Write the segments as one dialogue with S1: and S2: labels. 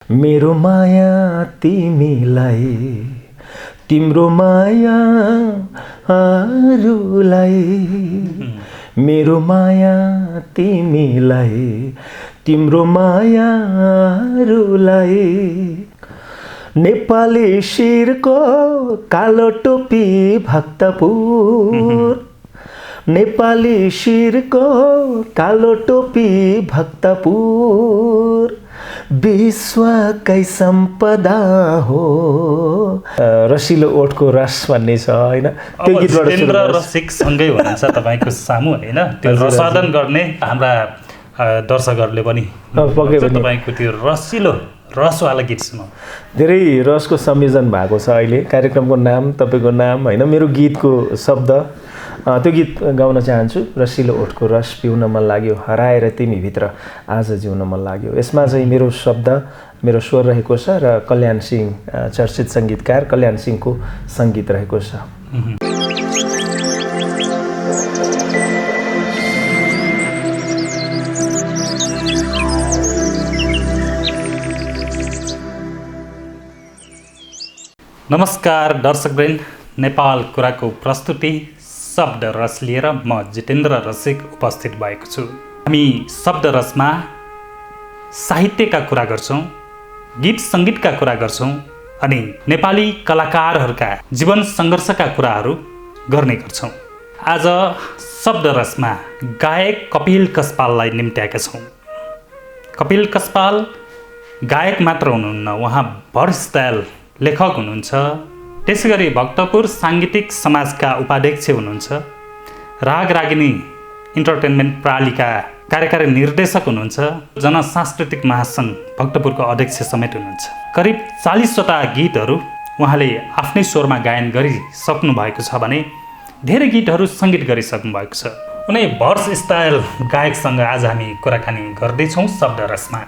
S1: मेरो माया तिमीलाई तिम्रो माया अरूलाई मेरो माया तिमीलाई तिम्रो माया अरूलाई नेपाली शिरको कालो टोपी भक्तपुर नेपाली शिरको कालो टोपी भक्तपुर विश्वकै सम्पदा हो। रसिलो ओठको रस भन्ने छ हैन,
S2: त्यो गीतबाट जितेन्द्र रसिक सँगै हुनुहुन्छ तपाईको सामु हैन, त्यो रसादन गर्ने हाम्रा दर्शकहरूले पनि
S1: पक्कै पनि
S2: तपाईको त्यो रसिलो रसवाला गीत सुनौ।
S1: धेरै रसको संयोजन भएको छ अहिले। कार्यक्रमको नाम तपाईको नाम हैन, मेरो गीतको शब्द त्यो गीत गाउन चाहन्छु। रसिलो ओठको रस पिउन मन लाग्यो, हराएर तिमी भित्र आज जिउन मन लाग्यो। यसमा चाहिँ मेरो शब्द मेरो स्वर रहेको छ र कल्याण सिंह चर्चित सङ्गीतकार कल्याण सिंहको सङ्गीत रहेको छ।
S2: नमस्कार दर्शकवृन्द, नेपाल कुराको प्रस्तुति शब्द रस लिएर म जितेन्द्र रसिक उपस्थित भएको छु। हामी शब्द रसमा साहित्यका कुरा गर्छौँ, गीत सङ्गीतका कुरा गर्छौँ अनि नेपाली कलाकारहरूका जीवन सङ्घर्षका कुराहरू गर्ने गर्छौँ। आज शब्द रसमा गायक कपिल कस्पाललाई निम्त्याएका छौँ। कपिल कस्पाल गायक मात्र हुनुहुन्न, उहाँ भरस्थायल लेखक हुनुहुन्छ। त्यसै गरी भक्तपुर साङ्गीतिक समाजका उपाध्यक्ष हुनुहुन्छ। राग रागिनी इन्टरटेनमेन्ट प्रणालीका कार्यकारी निर्देशक हुनुहुन्छ। जनसांस्कृतिक महासङ्घ भक्तपुरको अध्यक्ष समेत हुनुहुन्छ। करिब 40वटा गीतहरू उहाँले आफ्नै स्वरमा गायन गरिसक्नु भएको छ भने धेरै गीतहरू सङ्गीत गरिसक्नु भएको छ। उनै भर्स स्टाइल गायकसँग आज हामी कुराकानी गर्दैछौँ शब्द रसमा।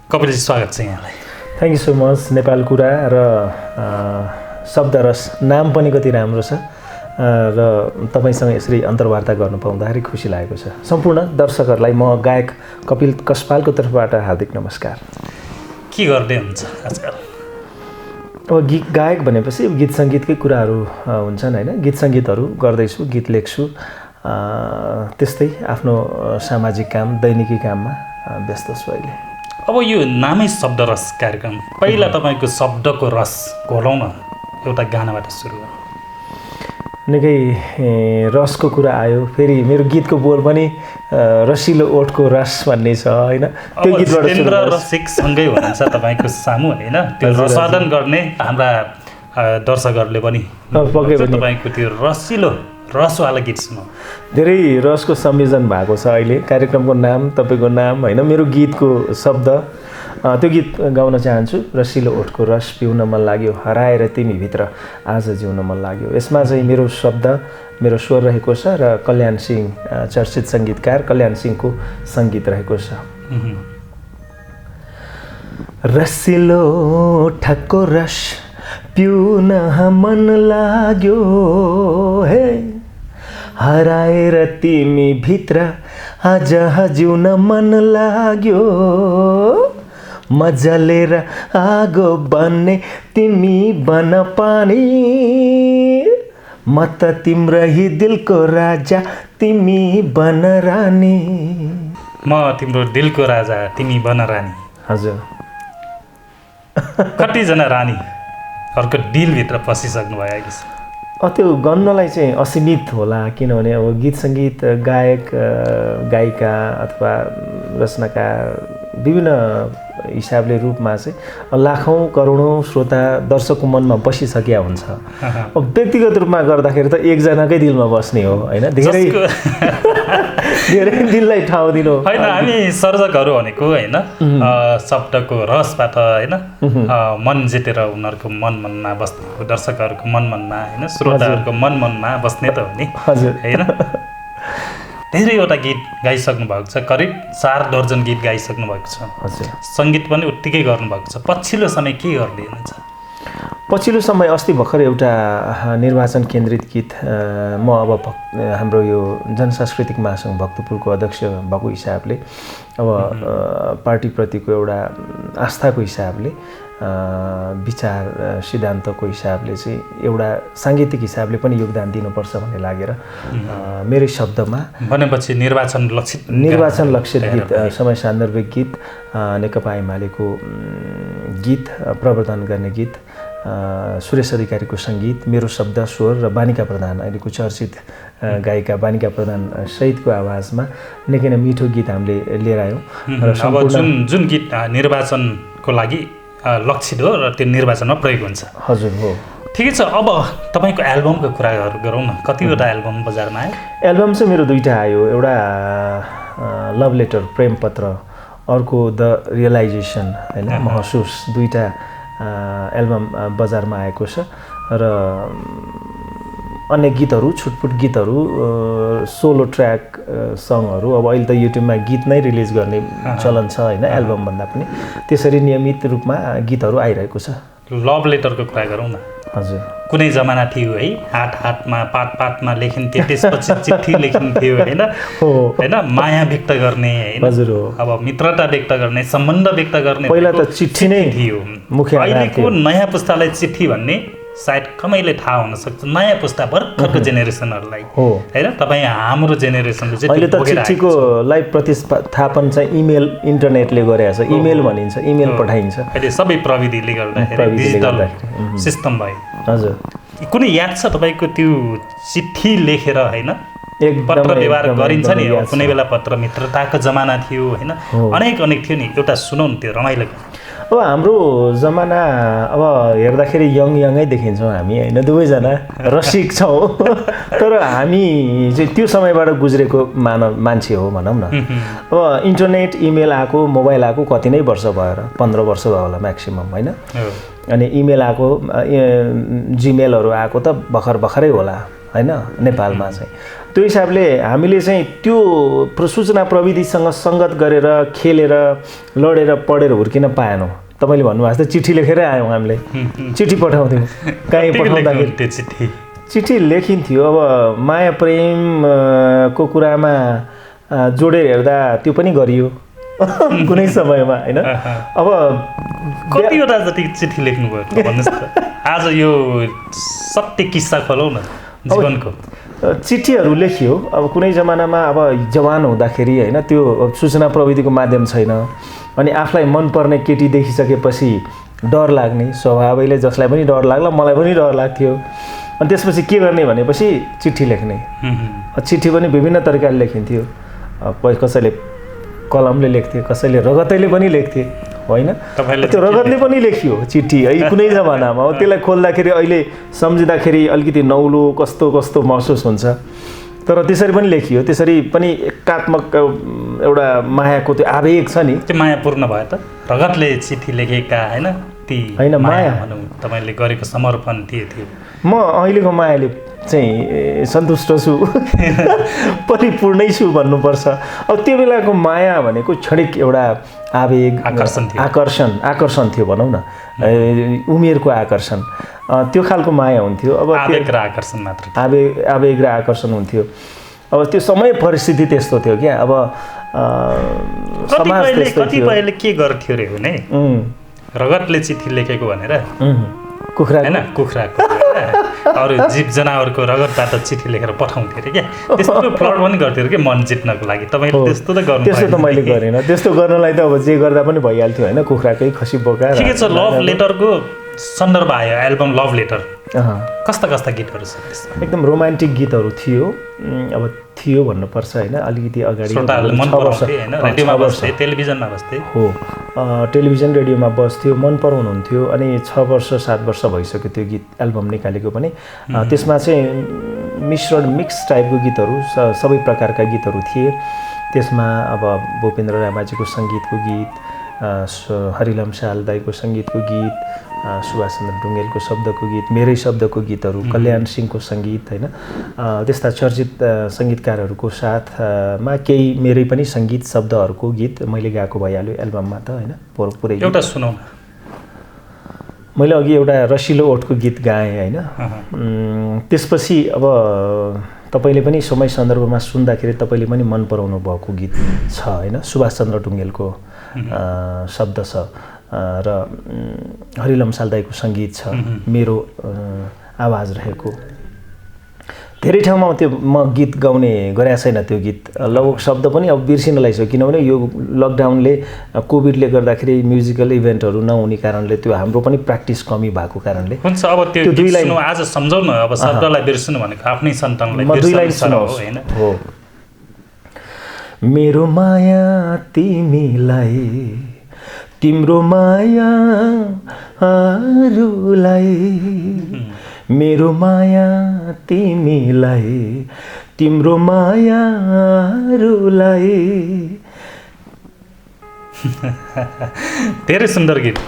S2: कपिलजी स्वागत छ यहाँलाई।
S1: Thank you so much. Nepal कुरा र शब्द रस नाम पनि कति राम्रो छ र तपाईँसँग यसरी अन्तर्वार्ता गर्नु पाउँदाखेरि खुसी लागेको छ। सम्पूर्ण दर्शकहरूलाई म गायक कपिल कस्पालको तर्फबाट हार्दिक नमस्कार।
S2: के गर्दै हुन्छ आजकल?
S1: अब गायक भनेपछि गीत सङ्गीतकै कुराहरू हुन्छन् होइन। गीत सङ्गीतहरू गर्दैछु, गीत लेख्छु, त्यस्तै आफ्नो सामाजिक काम दैनिकी काममा व्यस्त छु अहिले।
S2: अब यो नामै शब्द रस कार्यक्रम, पहिला तपाईँको शब्दको रस घोलौँ न, एउटा गानाबाट सुरु हो।
S1: निकै रसको कुरा आयो। फेरि मेरो गीतको बोल पनि रसिलो ओठको रस भन्ने छ होइन, त्यो गीतबाट
S2: जितेन्द्र रसिक सँगै हुनुहुन्छ तपाईको सामु हैन, त्यो रसादन गर्ने हाम्रा दर्शकहरूले पनि
S1: पक्कै पनि
S2: तपाईँको त्यो रसिलो रसवाला गीत सुनौ।
S1: धेरै रसको संयोजन भएको छ अहिले। कार्यक्रमको नाम तपाईको नाम हैन, मेरो गीतको शब्द त्यो गीत गाउन चाहन्छु। रसिलो ओठको रस पिउन मन लाग्यो, हराएर तिमी भित्र आज जिउन मन लाग्यो। यसमा चाहिँ मेरो शब्द मेरो स्वर रहेको छ र कल्याण सिंह चर्चित सङ्गीतकार कल्याण सिंहको सङ्गीत रहेको छ। रसिलो ओठको रस पिउन मन लाग्यो, हे हराएर तिमी भित्र आज जिउन मन लाग्यो। मजलेर आगो बन्ने तिमी बन पानी, म त तिम्रो दिलको राजा तिमी बन रानी।
S2: म तिम्रो दिलको राजा तिमी बन रानी।
S1: हजुर,
S2: कतिजना रानीहरूको दिलभित्र पसिसक्नु भयो कि?
S1: त्यो गन्नलाई चाहिँ असीमित होला, किनभने अब गीत सङ्गीत गायक गायिका अथवा रचनाकार विभिन्न हिसाबले रूपमा चाहिँ लाखौँ करोडौँ श्रोता दर्शकको मनमा बसिसकेका हुन्छ। अब व्यक्तिगत रूपमा गर्दाखेरि त एकजनाकै दिलमा बस्ने हो होइन, धेरै धेरै दिललाई ठाउँ दिनु
S2: होइन। हामी सर्जकहरू भनेको होइन शब्दको रसबाट होइन मन जितेर उनीहरूको मनमा बस्ने, दर्शकहरूको मनमा होइन श्रोताहरूको मनमा बस्ने त हो नि।
S1: हजुर
S2: होइन, धेरैवटा गीत गाइसक्नु भएको छ, करिब 4 दर्जन गीत गाइसक्नु भएको छ।
S1: हजुर,
S2: सङ्गीत पनि उत्तिकै गर्नुभएको छ। पछिल्लो समय के गर्दै हुनुहुन्छ?
S1: पछिल्लो समय अस्ति भर्खर एउटा निर्वाचन केन्द्रित गीत म अब हाम्रो यो जनसांस्कृतिक महासङ्घ भक्तपुरको अध्यक्ष भएको हिसाबले अब पार्टीप्रतिको एउटा आस्थाको हिसाबले विचार सिद्धान्तको हिसाबले चाहिँ एउटा साङ्गीतिक हिसाबले पनि योगदान दिनुपर्छ भन्ने लागेर मेरै शब्दमा
S2: भनेपछि निर्वाचन
S1: लक्षित गीत समय सान्दर्भिक गीत नेकपा एमालेको गीत प्रवर्धन गर्ने गीत सुरेश अधिकारीको सङ्गीत मेरो शब्द स्वर र बानिका प्रधान अहिलेको चर्चित गायिका बानिका प्रधान सहितको आवाजमा निकै नै मिठो गीत हामीले लिएर आयौँ
S2: र जुन गीत निर्वाचनको लागि लक्षित हो र त्यो निर्वाचनमा प्रयोग हुन्छ।
S1: हजुर हो।
S2: ठिकै छ, अब तपाईँको एल्बमको कुराहरू गरौँ न। कतिवटा एल्बम बजारमा आयो?
S1: एल्बम चाहिँ मेरो दुईवटा आयो, एउटा लभ लेटर प्रेम पत्र, अर्को द रियलाइजेसन होइन महसुस, दुईवटा एल्बम बजारमा आएको छ र अन्य गीतहरू छुटपुट गीतहरू सोलो ट्र्याक सङहरू अब अहिले त युट्युबमा गीत नै रिलिज गर्ने चलन छ होइन एल्बमभन्दा पनि, त्यसरी नियमित रूपमा गीतहरू आइरहेको छ।
S2: लभ लेटरको कुरा गरौँ न।
S1: हजुर,
S2: कुनै जमाना थियो है, हात हातमा पात पातमा लेखिन्थ्यो, त्यसपछि चिठी लेखिन्थ्यो होइन होइन माया व्यक्त गर्ने होइन।
S1: हजुर हो।
S2: अब मित्रता व्यक्त गर्ने, सम्बन्ध व्यक्त गर्ने
S1: पहिला त चिठी नै
S2: थियो
S1: मुख्य।
S2: अहिलेको नयाँ पुस्तालाई चिठी भन्ने सायद कमैले थाहा हुनसक्छ, नयाँ पुस्ता भर्खरको जेनेरेसनहरूलाई होइन। तपाईँ हाम्रो जेनेरेसनले चाहिँ
S1: अहिले त चिठीको लाइभ प्रतिस्थापन चाहिँ इमेल इन्टरनेटले गरेको छ, इमेल भनिन्छ, इमेल पठाइन्छ।
S2: अहिले सबै प्रविधिले गर्दाखेरि डिजिटल सिस्टम भयो।
S1: हजुर,
S2: कुनै याद छ तपाईँको त्यो चिठी लेखेर होइन
S1: पत्र
S2: व्यवहार गरिन्छ नि, कुनै बेला पत्र मित्रताको जमाना थियो होइन, अनेक थियो नि, एउटा सुनाउनु त्यो रमाइलो।
S1: अब हाम्रो जमाना अब हेर्दाखेरि यङै देखिन्छौँ हामी होइन, दुवैजना रसिक छौँ तर हामी चाहिँ त्यो समयबाट गुज्रेको मान्छे हो भनौँ न। अब इन्टरनेट इमेल आएको मोबाइल आएको कति नै वर्ष भएर 15 वर्ष भयो होला म्याक्सिमम होइन। अनि इमेल आएको जिमेलहरू आएको त भर्खरै होला होइन नेपालमा चाहिँ। त्यो हिसाबले हामीले चाहिँ त्यो सूचना प्रविधिसँग सङ्गत गरेर खेलेर लडेर पढेर हुर्किन पाएनौँ। तपाईँले भन्नुभएको जस्तै चिठी लेखेरै आयौँ हामीले, चिठी पठाउँथ्यौँ, कहीँ पठाउँदाखेरि चिठी लेखिन्थ्यो। अब माया प्रेमको कुरामा जोडेर हेर्दा त्यो पनि गरियो कुनै समयमा होइन। अब
S2: कतिवटा जति चिठी लेख्नुभयो भन्नुहोस् त, आज यो सत्य किस्सा खोलौँ न जीवनको।
S1: चिठीहरू लेखियो अब कुनै जमानामा, अब जवान हुँदाखेरि होइन त्यो सूचना प्रविधिको माध्यम छैन, अनि आफूलाई मनपर्ने केटी देखिसकेपछि डर लाग्ने स्वभावैले, जसलाई पनि डर लाग्ला, मलाई पनि डर लाग्थ्यो। अनि त्यसपछि के गर्ने भनेपछि चिठी लेख्ने। चिठी पनि विभिन्न तरिकाले लेखिन्थ्यो, कसैले कलमले लेख्थे, कसैले रगतैले पनि लेख्थे होइन। त्यो रगतले पनि लेखियो चिठी है कुनै जमानामा। अब त्यसलाई खोल्दाखेरि अहिले सम्झिँदाखेरि अलिकति नौलो कस्तो महसुस हुन्छ, तर त्यसरी पनि लेखियो। त्यसरी पनि एकात्मक एउटा मायाको त्यो आवेग छ नि,
S2: त्यो माया पूर्ण भयो त। रगतले चिठी लेखेका होइन ती
S1: होइन माया
S2: भनौँ, तपाईँले गरेको समर्पण थियो।
S1: म अहिलेको मायाले चाहिँ सन्तुष्ट छु परिपूर्णै छु भन्नुपर्छ। अब त्यो बेलाको माया भनेको क्षणिक एउटा आवेग, आकर्षण थियो भनौँ न, उमेरको आकर्षण, त्यो खालको माया हुन्थ्यो। अब
S2: आवेग र आकर्षण मात्र,
S1: आवेग र आकर्षण हुन्थ्यो। अब त्यो समय परिस्थिति त्यस्तो थियो क्या। अब समाज त्यस्तो थियो।
S2: कतिपयले के गर्थ्यो रे भने रगतले चिठी लेखेको भनेर
S1: कुखुरा
S2: होइन, कुखुराको अरू जीव जनावरको रगतबाट चिठी लेखेर पठाउँथ्यो अरे क्या। त्यस्तो फ्लड पनि गर्थ्यो अरे क्या मन जित्नको लागि। तपाईँले त्यस्तो त गर्नु?
S1: त्यस्तो त मैले गरेन। त्यस्तो गर्नलाई त अब जे गर्दा पनि भइहाल्थ्यो होइन, कुखुराकै खसी बोकाएर।
S2: ठिकै छ, लभ लेटरको सन्दर्भ आयो, एल्बम लभ लेटर। कस्ता गीतहरू छ त्यसमा? एकदम
S1: रोमान्टिक गीतहरू थियो। अब थियो भन्नुपर्छ होइन, अलिकति अगाडि
S2: टेलिभिजनमा बस्थे
S1: हो, टेलिभिजन रेडियोमा बस्थ्यो, मन पराउनुहुन्थ्यो। अनि 6 वर्ष 7 वर्ष भइसक्यो त्यो गीत एल्बम निकालेको पनि। त्यसमा चाहिँ मिक्स टाइपको गीतहरू, सबै प्रकारका गीतहरू थिए त्यसमा। अब भूपेन्द्र रामाजीको सङ्गीतको गीत, हरिलम साल दाईको सङ्गीतको गीत, सुभाष चन्द्र ढुङ्गेलको शब्दको गीत, मेरै शब्दको गीतहरू, कल्याण सिंहको सङ्गीत होइन, त्यस्ता चर्चित सङ्गीतकारहरूको साथमा केही मेरै पनि सङ्गीत शब्दहरूको गीत मैले गाएको भइहाल्यो एल्बममा त होइन। पुरै
S2: एउटा सुनाउँ।
S1: मैले अघि एउटा रसिलो ओठको गीत गाएँ होइन। त्यसपछि अब तपाईँले पनि समय सन्दर्भमा सुन्दाखेरि तपाईँले पनि मन पराउनु भएको गीत छ होइन। सुभाष चन्द्र ढुङ्गेलको शब्द छ र हरिलम सालदाईको सङ्गीत छ, मेरो आवाज रहेको। धेरै ठाउँमा त्यो म गीत गाउने गरेको छैन त्यो गीत, लगभग शब्द पनि अब बिर्सिन लागिसक्यो, किनभने यो लकडाउनले कोभिडले गर्दाखेरि म्युजिकल इभेन्टहरू नहुने कारणले त्यो हाम्रो पनि प्र्याक्टिस कमी भएको कारणले।
S2: हुन्छ, अब त्यो दुई लाइन आज सम्झाउँ न। अब शब्दलाई बिर्सनु भनेको आफ्नै सन्तानलाई बिर्सनु होइन। हो,
S1: मेरो माया तिमीलाई, तिम्रो माया अरूलाई, मेरो माया तिमीलाई, तिम्रो माया अरूलाई।
S2: धेरै सुन्दर गीत।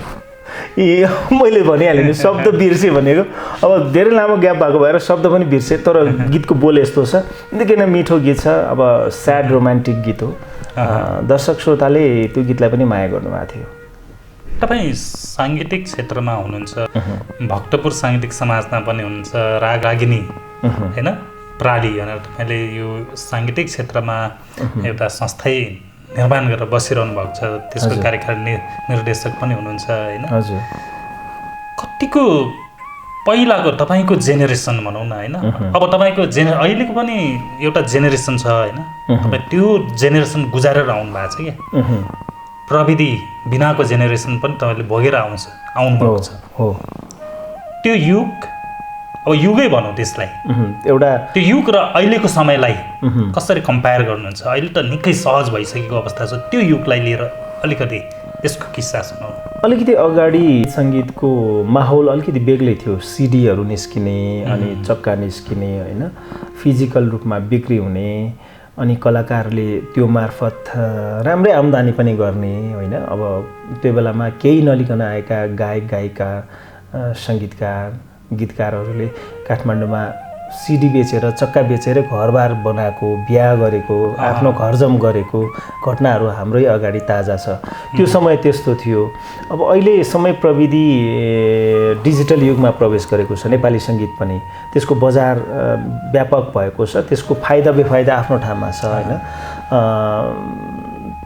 S1: ए मैले भनिहालेँ नि, शब्द बिर्सेँ भनेको। अब धेरै लामो ग्याप भएको भएर शब्द पनि बिर्सेँ, तर गीतको बोल यस्तो छ, निकै नै मिठो गीत छ। अब स्याड रोमान्टिक गीत हो। दर्शक श्रोताले त्यो गीतलाई पनि माया गर्नुभएको थियो।
S2: तपाईँ साङ्गीतिक क्षेत्रमा हुनुहुन्छ, भक्तपुर साङ्गीतिक समाजमा पनि हुनुहुन्छ, राग रागिनी होइन, प्राली भनेर तपाईँले यो साङ्गीतिक क्षेत्रमा एउटा संस्थै निर्माण गरेर बसिरहनु भएको छ। त्यसको कार्यकारी निर्देशक पनि हुनुहुन्छ होइन।
S1: हजुर,
S2: कतिको पहिलाको तपाईँको जेनेरेसन भनौँ न होइन, अब तपाईँको अहिलेको पनि एउटा जेनेरेसन छ होइन, तपाईँ त्यो जेनेरेसन गुजारेर आउनु भएको छ क्या। प्रविधि बिनाको जेनेरेसन पनि तपाईँले भोगेर आउनुभएको छ।
S1: हो, त्यो
S2: युग, अब युगै भनौँ त्यसलाई,
S1: एउटा
S2: त्यो युग र अहिलेको समयलाई कसरी कम्पेयर गर्नुहुन्छ? अहिले त निकै सहज भइसकेको अवस्था छ, त्यो युगलाई लिएर अलिकति त्यसको किस्सा सुनाउनु।
S1: अलिकति अगाडि सङ्गीतको माहौल अलिकति बेग्लै थियो। सिडीहरू निस्किने, अनि चक्का निस्किने होइन, फिजिकल रूपमा बिक्री हुने, अनि कलाकारले त्यो मार्फत राम्रै आम्दानी पनि गर्ने होइन। अब त्यो बेलामा केही नलिकन आएका गायक गायिका, सङ्गीतकार, गीतकारहरूले काठमाडौँमा सिडी बेचेर, चक्का बेचेर घरबार बनाएको, बिहा गरेको, आफ्नो घरजम गरेको घटनाहरू हाम्रै अगाडि ताजा छ। त्यो समय त्यस्तो थियो। अब अहिले समय प्रविधि डिजिटल युगमा प्रवेश गरेको छ। नेपाली सङ्गीत पनि त्यसको बजार व्यापक भएको छ, त्यसको फाइदा बेफाइदा आफ्नो ठाउँमा छ होइन।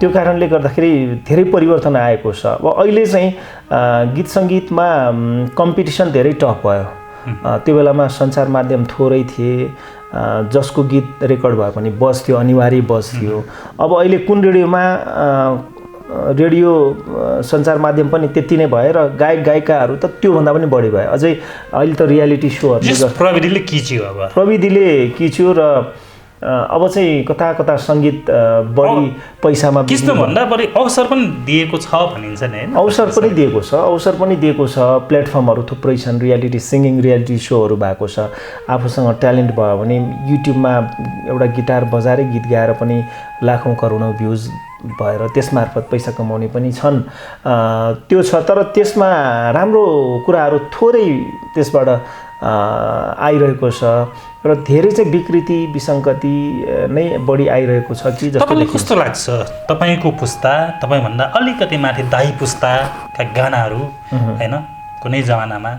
S1: त्यो कारणले गर्दाखेरि धेरै परिवर्तन आएको छ। अब अहिले चाहिँ गीत सङ्गीतमा कम्पिटिसन धेरै टफ भयो। त्यो बेलामा सञ्चार माध्यम थोरै थिए, जसको गीत रेकर्ड भए पनि बस्थ्यो, अनिवार्य बस्थ्यो। अब अहिले कुन रेडियोमा रेडियो सञ्चार माध्यम पनि त्यति नै भयो र गायक गायिकाहरू त त्योभन्दा पनि बढी भयो। अझै अहिले त रियालिटी सोहरू
S2: प्रविधिले खिच्यो। अब
S1: प्रविधिले खिच्यो र अब चाहिँ कता कता सङ्गीत बढी पैसामा
S2: किस्नुभन्दा बढी अवसर पनि दिएको छ भनिन्छ नि होइन।
S1: अवसर पनि दिएको छ, अवसर पनि दिएको छ। प्लेटफर्महरू थुप्रै छन्, रियालिटी सिङ्गिङ रियालिटी सोहरू भएको छ। आफूसँग ट्यालेन्ट भयो भने युट्युबमा एउटा गिटार बजाएर गीत गाएर पनि लाखौँ करोडौँ भ्युज भएर त्यसमार्फत पैसा कमाउने पनि छन्। त्यो छ, तर त्यसमा राम्रो कुराहरू थोरै त्यसबाट आइरहेको छ र धेरै चाहिँ विकृति विसङ्गति नै बढी आइरहेको छ कि जस्तो।
S2: तपाईँलाई कस्तो लाग्छ? तपाईँको पुस्ता, तपाईँभन्दा अलिकति माथि दाई पुस्ताका गानाहरू होइन, कुनै जमानामा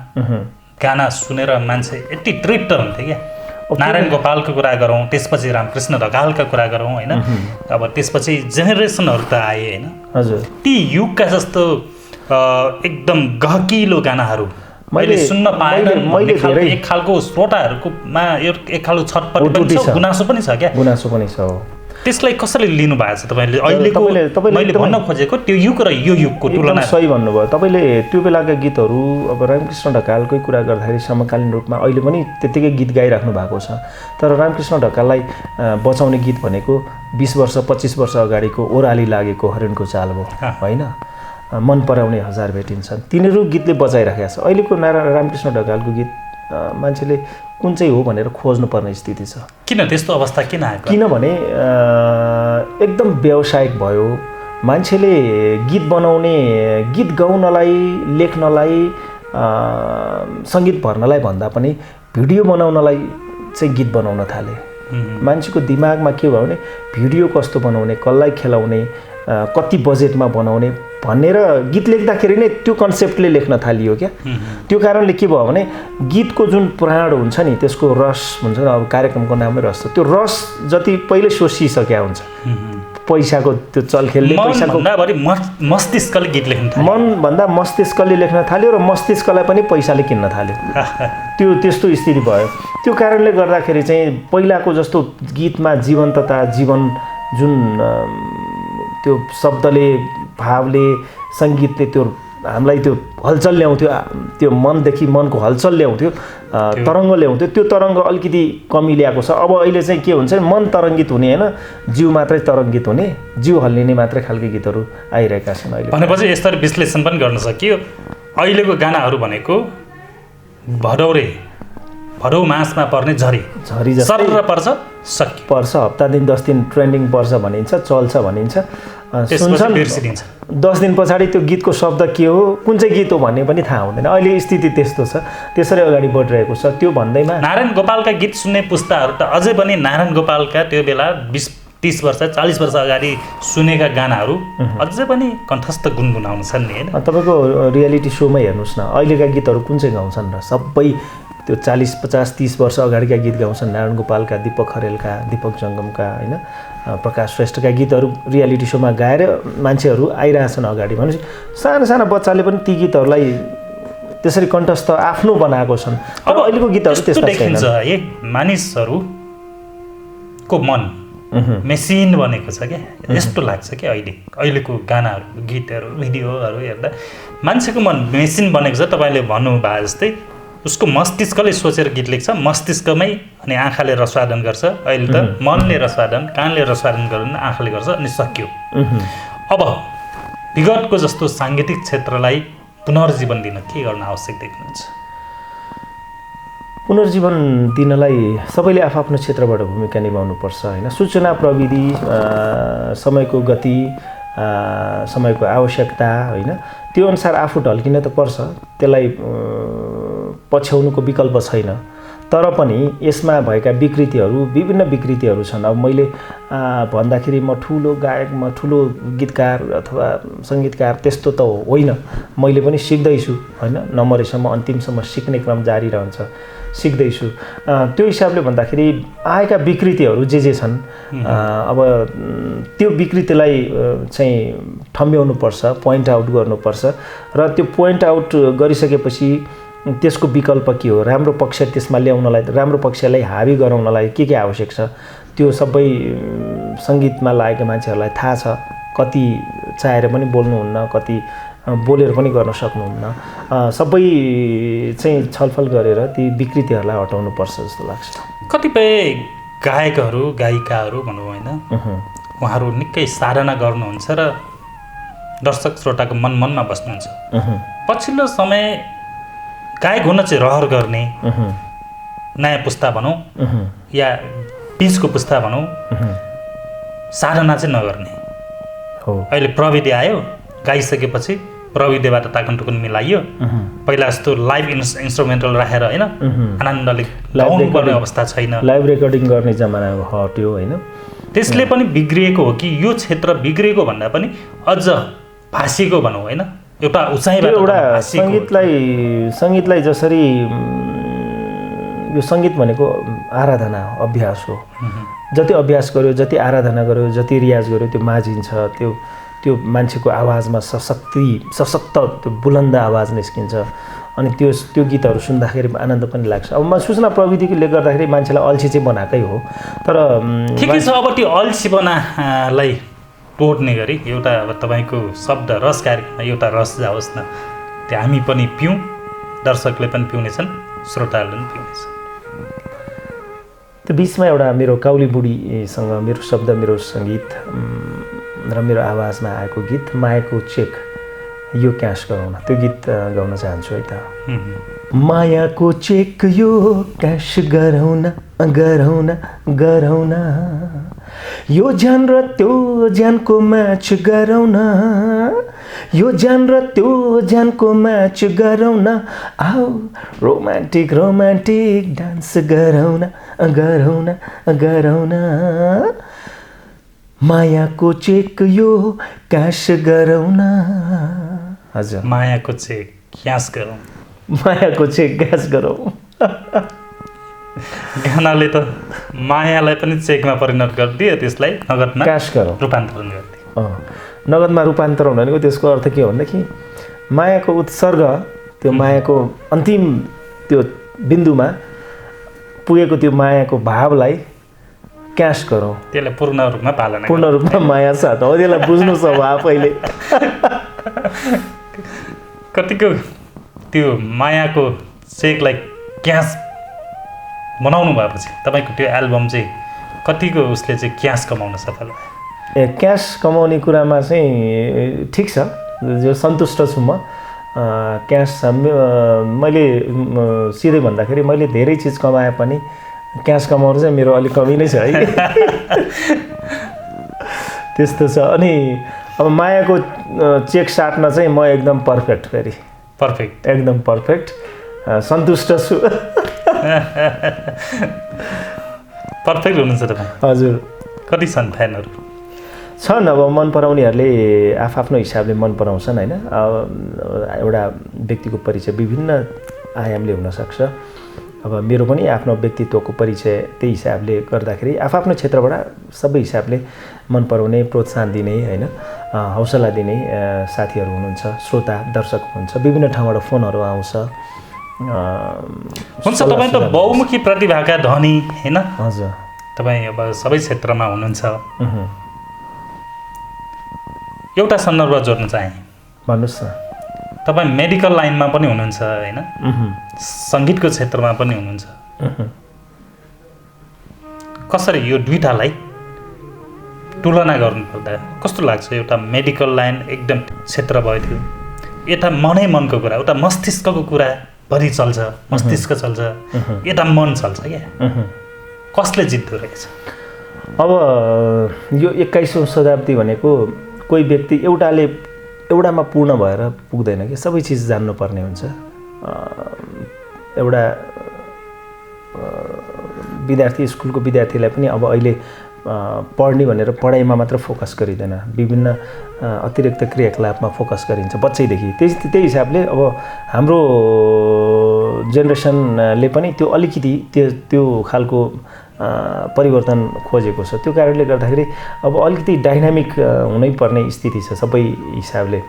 S2: गाना सुनेर मान्छे यति तृप्त हुन्थे क्या। नारायण गोपालको कुरा गरौँ, त्यसपछि रामकृष्ण ढकालका कुरा गरौँ होइन, अब त्यसपछि जेनेरेसनहरू त आए होइन।
S1: हजुर,
S2: ती युगका जस्तो एकदम गहकिलो गानाहरू मैले सुन्न पाएन। मैले एक खालको श्रोताहरूकोमा एक खालको छटपट पनि छ, गुनासो पनि छ क्या।
S1: गुनासो पनि छ।
S2: त्यसलाई कसरी लिनु भएको छ तपाईँले? अहिलेको मैले भन्न खोजेको त्यो युग र यो युगको तुलना
S1: सही भन्नुभयो तपाईँले। त्यो बेलाका गीतहरू, अब रामकृष्ण ढकालकै कुरा गर्दाखेरि समकालीन रूपमा अहिले पनि त्यत्तिकै गीत गाइराख्नु भएको छ। तर रामकृष्ण ढकाललाई बचाउने गीत भनेको 20 वर्ष 25 वर्ष अगाडिको ओह्राली लागेको हरिणको चाल भयो होइन। मन पराउने हजार भेटिन्छन्, तिनीहरू गीतले बचाइराखेको छ। अहिलेको रामकृष्ण ढकालको गीत मान्छेले कुन चाहिँ हो भनेर खोज्नुपर्ने स्थिति छ।
S2: किन त्यस्तो अवस्था किन आएको?
S1: किनभने एकदम व्यावसायिक भयो। मान्छेले गीत बनाउने, गीत गाउनलाई, लेख्नलाई, सङ्गीत भर्नलाई भन्दा पनि भिडियो बनाउनलाई चाहिँ गीत बनाउन थाले। मान्छेको दिमागमा के भयो भने भिडियो कस्तो बनाउने, कसलाई खेलाउने, कति बजेटमा बनाउने, भनेर गीत लेख्दाखेरि नै त्यो कन्सेप्टले लेख्न थालियो क्या। त्यो कारणले के भयो भने गीतको जुन प्राण हुन्छ नि त्यसको रस हुन्छ नि, अब कार्यक्रमको नामै रस छ, त्यो रस जति पहिले सोचिसक्या हुन्छ पैसाको त्यो चलखेलले, पैसाको
S2: मस्तिष्कले गीत लेख्न थाल्यो,
S1: मनभन्दा मस्तिष्कले लेख्न थाल्यो र मस्तिष्कलाई पनि पैसाले किन्न थाल्यो। त्यो त्यस्तो स्थिति भयो। त्यो कारणले गर्दाखेरि चाहिँ पहिलाको जस्तो गीतमा जीवन्तता, जीवन जुन त्यो शब्दले, भावले, सङ्गीतले त्यो हामीलाई त्यो हलचल ल्याउँथ्यो, त्यो मनदेखि मनको हलचल ल्याउँथ्यो, तरङ्ग ल्याउँथ्यो, त्यो तरङ्ग अलिकति कमी ल्याएको छ। अब अहिले चाहिँ के हुन्छ, मन तरङ्गित हुने होइन, जिउ मात्रै तरङ्गित हुने, जिउ हल्लिने मात्रै खालको गीतहरू आइरहेका छन् अहिले।
S2: भनेपछि यसरी विश्लेषण पनि गर्न सकियो, अहिलेको गानाहरू भनेको भदौ मासमा पर्ने झरी जस्तै पर्छ, हप्ता दिन 10 दिन ट्रेन्डिङ पर्छ भनिन्छ, चल्छ भनिन्छ, सुन्छन्, 10 दिन पछाडि त्यो गीतको शब्द के हो, कुन चाहिँ गीत हो भन्ने पनि थाहा हुँदैन। अहिले स्थिति त्यस्तो छ, त्यसरी अगाडि बढिरहेको छ। त्यो भन्दैमा नारायण गोपालका गीत सुन्ने पुस्ताहरू त अझै पनि नारायण गोपालका त्यो बेला 20-30 वर्ष 40 वर्ष अगाडि सुनेका गानाहरू अझै पनि कण्ठस्थ गुनगुनाउँछन् नि होइन।
S1: तपाईँको रियालिटी सोमा हेर्नुहोस् न, अहिलेका गीतहरू कुन चाहिँ गाउँछन् र सबै त्यो 40-50-30 वर्ष अगाडिका गीत गाउँछन्। नारायण गोपालका, दीपक खरेलका, दीपक जङ्गमका होइन, प्रकाश श्रेष्ठका गीतहरू रियालिटी सोमा गाएर मान्छेहरू आइरहेछन् अगाडि। भनेपछि साना साना बच्चाले पनि ती गीतहरूलाई त्यसरी कण्ठस्थ आफ्नो बनाएको छन्। अब अहिलेको गीतहरू त्यस्तो
S2: देखिन्छ है, मानिसहरूको मन मेसिन बनेको छ क्या, यस्तो लाग्छ क्या अहिलेको गानाहरू, गीतहरू, भिडियोहरू हेर्दा मान्छेको मन मेसिन बनेको छ। तपाईँले भन्नुभयो जस्तै उसको मस्तिष्कले सोचेर गीत लेख्छ, मस्तिष्कमै, अनि आँखाले रसवादन गर्छ। अहिले त मनले रसवादन, कानले रसवादन गर्दैन, आँखाले गर्छ, अनि सक्यो। अब विगतको जस्तो साङ्गीतिक क्षेत्रलाई पुनर्जीवन दिन के गर्न आवश्यक देख्नुहुन्छ?
S1: पुनर्जीवन दिनलाई सबैले आफ्नो क्षेत्रबाट भूमिका निभाउनुपर्छ होइन। सूचना प्रविधि, समयको गति, समयको आवश्यकता होइन, त्यो अनुसार आफू ढल्किन त पर्छ, त्यसलाई पछ्याउनुको विकल्प छैन। तर पनि यसमा भएका विकृतिहरू, विभिन्न विकृतिहरू छन्। अब मैले भन्दाखेरि म ठुलो गायक, म ठुलो गीतकार अथवा सङ्गीतकार त्यस्तो त होइन, मैले पनि सिक्दैछु होइन, नमरेसम्म अन्तिमसम्म सिक्ने क्रम जारी रहन्छ, सिक्दैछु। त्यो हिसाबले भन्दाखेरि आएका विकृतिहरू जे छन्, अब त्यो विकृतिलाई चाहिँ ठम्ब्याउनुपर्छ, पोइन्ट आउट गर्नुपर्छ, र त्यो पोइन्ट आउट गरिसकेपछि त्यसको विकल्प के हो, राम्रो पक्ष त्यसमा ल्याउनलाई, राम्रो पक्षलाई हावी गराउनलाई के आवश्यक छ, त्यो सबै सङ्गीतमा लागेका मान्छेहरूलाई थाहा छ। कति चाहेर पनि बोल्नुहुन्न, कति बोलेर पनि गर्न सक्नुहुन्न। सबै चाहिँ छलफल गरेर ती विकृतिहरूलाई हटाउनुपर्छ जस्तो लाग्छ।
S2: कतिपय गायकहरू, गायिकाहरू भनौँ होइन, उहाँहरू निकै साधना गर्नुहुन्छ र दर्शक श्रोताको मनमा बस्नुहुन्छ। पछिल्लो समय गायक हुन चाहिँ रहर गर्ने नयाँ पुस्ता भनौँ या बिचको पुस्ता भनौँ, साधना चाहिँ नगर्ने
S1: हो।
S2: अहिले प्रविधि आयो, गाइसकेपछि प्रविधिबाट ताकनटुकुन मिलाइयो, पहिला जस्तो लाइभ इन्स्ट्रुमेन्टल राखेर होइन आनन्दले गाउनुपर्ने अवस्था छैन,
S1: लाइभ रेकर्डिङ गर्ने जमाना हट्यो होइन।
S2: त्यसले पनि बिग्रिएको हो कि यो क्षेत्र बिग्रिएको भन्दा पनि अझ भाषिएको भनौँ होइन, एउटा उचाइबाट
S1: एउटा सङ्गीतलाई जसरी यो सङ्गीत भनेको आराधना हो, अभ्यास हो। जति अभ्यास गर्यो, जति आराधना गर्यो, जति रियाज गर्यो, त्यो माझिन्छ, त्यो मान्छेको आवाजमा सशक्त त्यो बुलन्द आवाज निस्किन्छ, अनि त्यो गीतहरू सुन्दाखेरि आनन्द पनि लाग्छ। अब म सूचना प्रविधिले गर्दाखेरि मान्छेलाई अल्छी चाहिँ बनाएकै हो, तर
S2: ठिकै छ। अब त्यो अल्छीपनालाई तोड्ने गरी एउटा अब तपाईँको शब्द रस कार्यक्रममा एउटा रस जाओस् न, त्यो हामी पनि पिउँ, दर्शकले पनि पिउनेछन्, श्रोताहरूले पनि पिउनेछन्।
S1: त्यो बिचमा एउटा मेरो काउली बुढीसँग मेरो शब्द, मेरो सङ्गीत र मेरो आवाजमा आएको गीत मायाको चेक यो क्यास गराउन, त्यो गीत गाउन चाहन्छु है त। मायाको चेक यो क्यास गराउन गराउन गराउन, यो ज्यान र त्यो ज्यानको म्याच गराउन, यो ज्यान र त्यो ज्यानको म्याच गराउन, आऊ रोमान्टिक रोमान्टिक डान्स गराउन गराउन गराउन। मायाको चेक यो क्यास गरौँ न। हजुर,
S2: मायाको चेक क्यास गरौँ।
S1: मायाको चेक क्यास गरौँ।
S2: गानाले त मायालाई पनि चेकमा परिणत गरिदियो, त्यसलाई नगदमा
S1: क्यास गरौँ,
S2: रूपान्तरण गरिदियो।
S1: नगदमा रूपान्तरण भनेको त्यसको अर्थ के हो भनेदेखि मायाको उत्सर्ग, त्यो मायाको अन्तिम त्यो बिन्दुमा पुगेको त्यो मायाको भावलाई क्यास गरौँ,
S2: त्यसलाई पूर्ण रूपमा पालना
S1: पूर्ण रूपमा माया साथ हो। त्यसलाई बुझ्नु छ आफैले।
S2: कतिको त्यो मायाको चेकलाई क्यास बनाउनु भएपछि तपाईँको त्यो एल्बम चाहिँ कतिको उसले चाहिँ क्यास कमाउन सफल भयो?
S1: क्यास कमाउने कुरामा चाहिँ ठिक छ, जो सन्तुष्ट छु म। क्यास मैले सिधै भन्दाखेरि मैले धेरै चिज कमाए पनि क्यास कमाउनु चाहिँ मेरो अलिक कमी नै छ है। त्यस्तो छ। अनि अब मायाको चेक साट्न चाहिँ म एकदम पर्फेक्ट, फेरि
S2: पर्फेक्ट,
S1: एकदम पर्फेक्ट, सन्तुष्ट छु।
S2: पर्फेक्ट हुनुहुन्छ तपाईँ?
S1: हजुर।
S2: कति छन् फ्यानहरू?
S1: छन्, अब मन पराउनेहरूले आफ्नो हिसाबले मन पराउँछन् होइन। एउटा व्यक्तिको परिचय विभिन्न आयामले हुनसक्छ। अब मेरो पनि आफ्नो व्यक्तित्वको परिचय त्यही हिसाबले गर्दाखेरि आफ्नो क्षेत्रबाट सबै हिसाबले मन पराउने, प्रोत्साहन दिने होइन, हौसला दिने साथीहरू हुनुहुन्छ, श्रोता दर्शक हुनुहुन्छ, विभिन्न ठाउँबाट फोनहरू आउँछ।
S2: हुन्छ, तपाईँ त बहुमुखी प्रतिभाका धनी होइन?
S1: हजुर।
S2: तपाईँ अब सबै क्षेत्रमा हुनुहुन्छ। एउटा सन्दर्भ जोड्न चाहे,
S1: भन्नुहोस् न।
S2: तपाईँ मेडिकल लाइनमा पनि हुनुहुन्छ होइन, सङ्गीतको क्षेत्रमा पनि हुनुहुन्छ। कसरी यो दुईटालाई तुलना गर्नुपर्दा कस्तो लाग्छ? एउटा मेडिकल लाइन एकदम क्षेत्र भयो थियो, यता मनै मनको कुरा, उता मस्तिष्कको कुरा भरि चल्छ, मस्तिष्क चल्छ, यता मन चल्छ क्या। कसले जित्दो रहेछ?
S1: अब यो 21औं शताब्दी भनेको कोही व्यक्ति एउटामा पूर्ण भएर पुग्दैन कि, सबै चिज जान्नुपर्ने हुन्छ। एउटा विद्यार्थी, स्कुलको विद्यार्थीलाई पनि अब अहिले पढ्ने भनेर पढाइमा मात्र फोकस गरिँदैन, विभिन्न अतिरिक्त क्रियाकलापमा फोकस गरिन्छ बच्चैदेखि। त्यही हिसाबले अब हाम्रो जेनेरेसनले पनि त्यो अलिकति त्यो खालको परिवर्तन खोजेको छ। त्यो कारणले गर्दाखेरि अब अलिकति डाइनामिक हुनैपर्ने स्थिति छ सबै हिसाबले।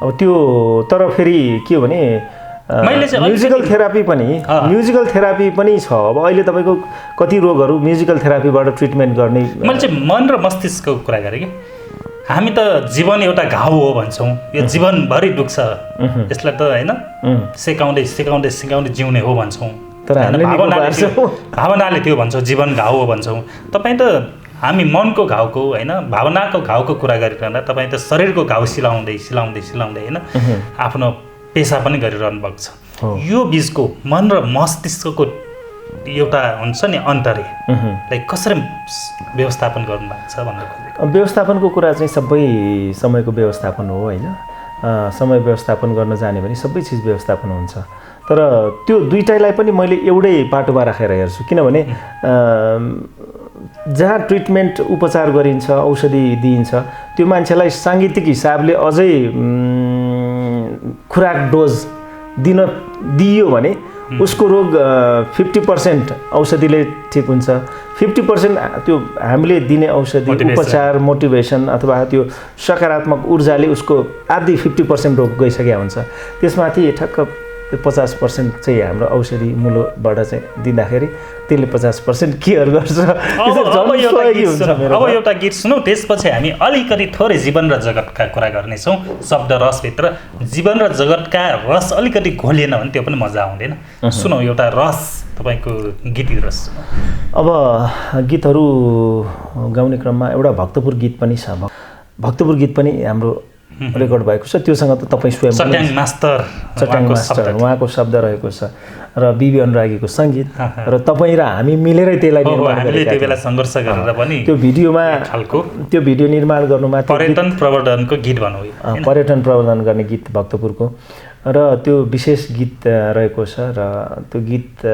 S1: अब त्यो तर फेरि के हो भने म्युजिकल थेरापी पनि छ। अब अहिले तपाईँको कति रोगहरू म्युजिकल थेरापीबाट ट्रिटमेन्ट गर्ने।
S2: मैले चाहिँ मन र मस्तिष्कको कुरा गरेँ कि हामी त जीवन एउटा घाउ हो भन्छौँ, यो जीवनभरि दुख्छ, यसलाई त होइन सिकाउँदै सिकाउँदै सिकाउँदै जिउने हो भन्छौँ,
S1: तर
S2: भावनाले त्यो भन्छौँ जीवन घाउ हो भन्छौँ। तपाईँ त हामी मनको घाउको होइन भावनाको घाउको कुरा गरिरहँदा तपाईँ त शरीरको घाउ सिलाउँदै सिलाउँदै सिलाउँदै होइन आफ्नो पेसा पनि गरिरहनु भएको छ। यो बिचको मन र मस्तिष्कको एउटा हुन्छ नि अन्तरलाई कसरी व्यवस्थापन गर्नुभएको छ भन्ने खोजेको।
S1: व्यवस्थापनको कुरा चाहिँ सबै समयको व्यवस्थापन हो होइन। समय व्यवस्थापन गर्न जाने भने सबै चिज व्यवस्थापन हुन्छ। तर त्यो दुईटैलाई पनि मैले एउटै पाटोमा राखेर हेर्छु, किनभने जहाँ ट्रिटमेन्ट उपचार गरिन्छ, औषधि दिइन्छ, त्यो मान्छेलाई साङ्गीतिक हिसाबले अझै खुराक डोज दिइयो भने उसको रोग 50% औषधिले ठिक हुन्छ, 50% त्यो हामीले दिने औषधि उपचार मोटिभेसन अथवा त्यो सकारात्मक ऊर्जाले उसको आधी 50% रोग गइसकेको हुन्छ। त्यसमाथि ठक्क 50% चाहिँ हाम्रो औषधि मूलोबाट चाहिँ दिँदाखेरि त्यसले 50% केयर गर्छ।
S2: अब एउटा गीत सुनौँ, त्यसपछि हामी अलिकति थोरै जीवन र जगतका कुरा गर्नेछौँ। शब्द रसभित्र जीवन र जगतका रस अलिकति घोलिएन भने त्यो पनि मजा आउँदैन। सुनौँ एउटा रस, तपाईँको गीत रस।
S1: अब गीतहरू गाउने क्रममा एउटा भक्तपुर गीत पनि छ। भक्तपुर गीत पनि हाम्रो रेकर्ड भएको छ। त्योसँग त तपाईँ स्वयं
S2: चट्याङ मास्टर
S1: उहाँको शब्द रहेको छ र बिबी अनुरागीको सङ्गीत र तपाईँ र हामी मिलेरै त्यसलाई निर्माण गरेका
S2: त्यो बेला सङ्घर्ष गरेर पनि
S1: त्यो भिडियोमा त्यो भिडियो निर्माण गर्नुमा
S2: पर्यटन प्रवर्धनको गीत भनौँ,
S1: पर्यटन प्रवर्धन गर्ने गीत भक्तपुरको र त्यो विशेष गीत रहेको छ र त्यो गीत